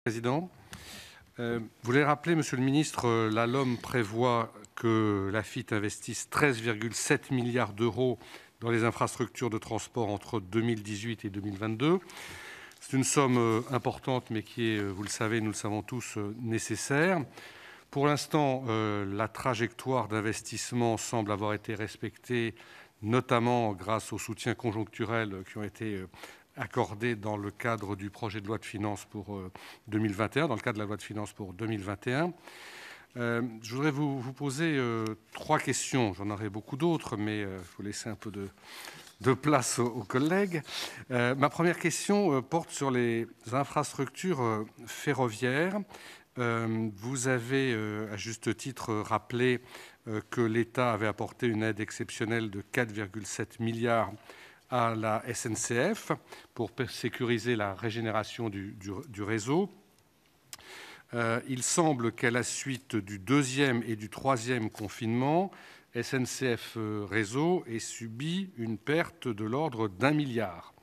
Président. Vous voulez rappeler, Monsieur le Ministre, la LOM prévoit que l'AFITF investisse 13,7 milliards d'euros dans les infrastructures de transport entre 2018 et 2022. C'est une somme importante, mais qui est, vous le savez, nous le savons tous, nécessaire. Pour l'instant, la trajectoire d'investissement semble avoir été respectée, notamment grâce aux soutiens conjoncturels qui ont été accordés dans le cadre du projet de loi de finances pour 2021, dans le cadre de la loi de finances pour 2021. Je voudrais vous poser 3 questions. J'en aurai beaucoup d'autres, mais il faut laisser un peu de place aux collègues. Ma première question porte sur les infrastructures ferroviaires. Vous avez, à juste titre, rappelé que l'État avait apporté une aide exceptionnelle de 4,7 milliards à la SNCF pour sécuriser la régénération du réseau. Il semble qu'à la suite du 2e et du 3e confinement, SNCF Réseau ait subi une perte de l'ordre d'1 milliard.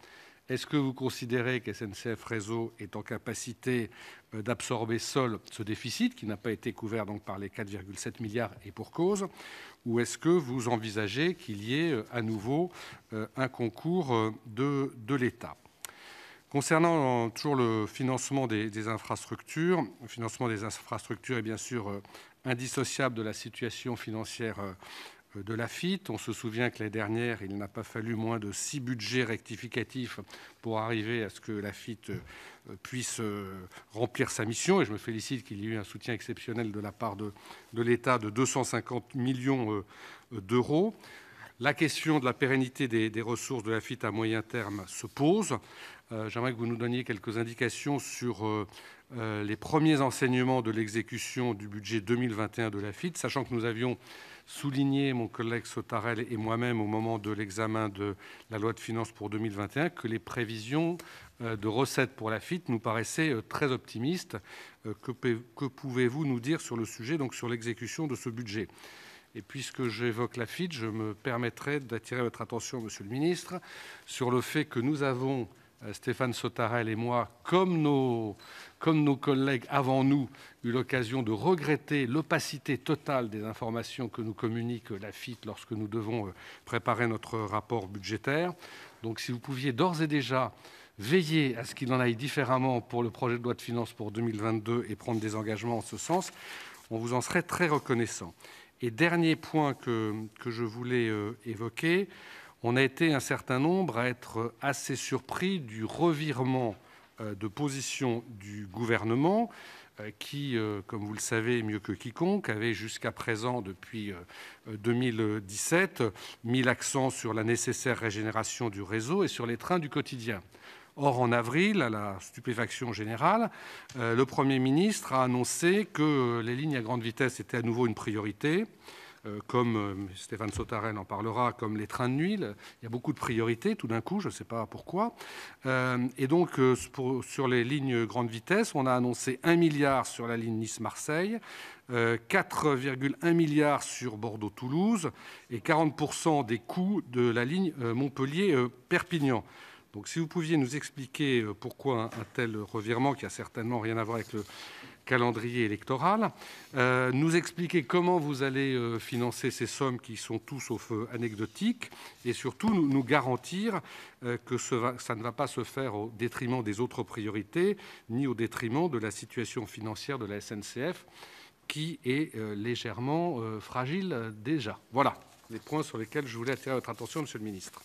Est-ce que vous considérez que SNCF Réseau est en capacité d'absorber seul ce déficit, qui n'a pas été couvert donc par les 4,7 milliards et pour cause, ou est-ce que vous envisagez qu'il y ait à nouveau un concours de l'État ? Concernant toujours le financement des infrastructures, le financement des infrastructures est bien sûr indissociable de la situation financière de l'AFITF. On se souvient que l'année dernière, il n'a pas fallu moins de 6 budgets rectificatifs pour arriver à ce que l'AFITF puisse remplir sa mission. Et je me félicite qu'il y ait eu un soutien exceptionnel de la part de l'État de 250 millions d'euros. La question de la pérennité des ressources de l'AFITF à moyen terme se pose. J'aimerais que vous nous donniez quelques indications sur les premiers enseignements de l'exécution du budget 2021 de l'AFITF, sachant que nous avions souligné, mon collègue Sautarel et moi-même, au moment de l'examen de la loi de finances pour 2021, que les prévisions de recettes pour l'AFITF nous paraissaient très optimistes. Que pouvez-vous nous dire sur le sujet, donc sur l'exécution de ce budget ? Et puisque j'évoque l'AFITF, je me permettrai d'attirer votre attention, Monsieur le Ministre, sur le fait que nous avons, Stéphane Sautarel et moi, comme nos collègues avant nous, eu l'occasion de regretter l'opacité totale des informations que nous communique l'AFITF lorsque nous devons préparer notre rapport budgétaire. Donc si vous pouviez d'ores et déjà veiller à ce qu'il en aille différemment pour le projet de loi de finances pour 2022 et prendre des engagements en ce sens, on vous en serait très reconnaissant. Et dernier point que je voulais évoquer, on a été un certain nombre à être assez surpris du revirement de position du gouvernement qui, comme vous le savez mieux que quiconque, avait jusqu'à présent, depuis 2017, mis l'accent sur la nécessaire régénération du réseau et sur les trains du quotidien. Or, en avril, à la stupéfaction générale, le Premier ministre a annoncé que les lignes à grande vitesse étaient à nouveau une priorité, comme Stéphane Sautarel en parlera, comme les trains de nuit. Il y a beaucoup de priorités, tout d'un coup, je ne sais pas pourquoi. Et donc, sur les lignes grande vitesse, on a annoncé 1 milliard sur la ligne Nice-Marseille, 4,1 milliards sur Bordeaux-Toulouse et 40% des coûts de la ligne Montpellier-Perpignan. Donc si vous pouviez nous expliquer pourquoi un tel revirement, qui n'a certainement rien à voir avec le calendrier électoral, nous expliquer comment vous allez financer ces sommes qui sont tout sauf anecdotiques, et surtout nous garantir que ça ne va pas se faire au détriment des autres priorités, ni au détriment de la situation financière de la SNCF, qui est légèrement fragile déjà. Voilà les points sur lesquels je voulais attirer votre attention, Monsieur le Ministre.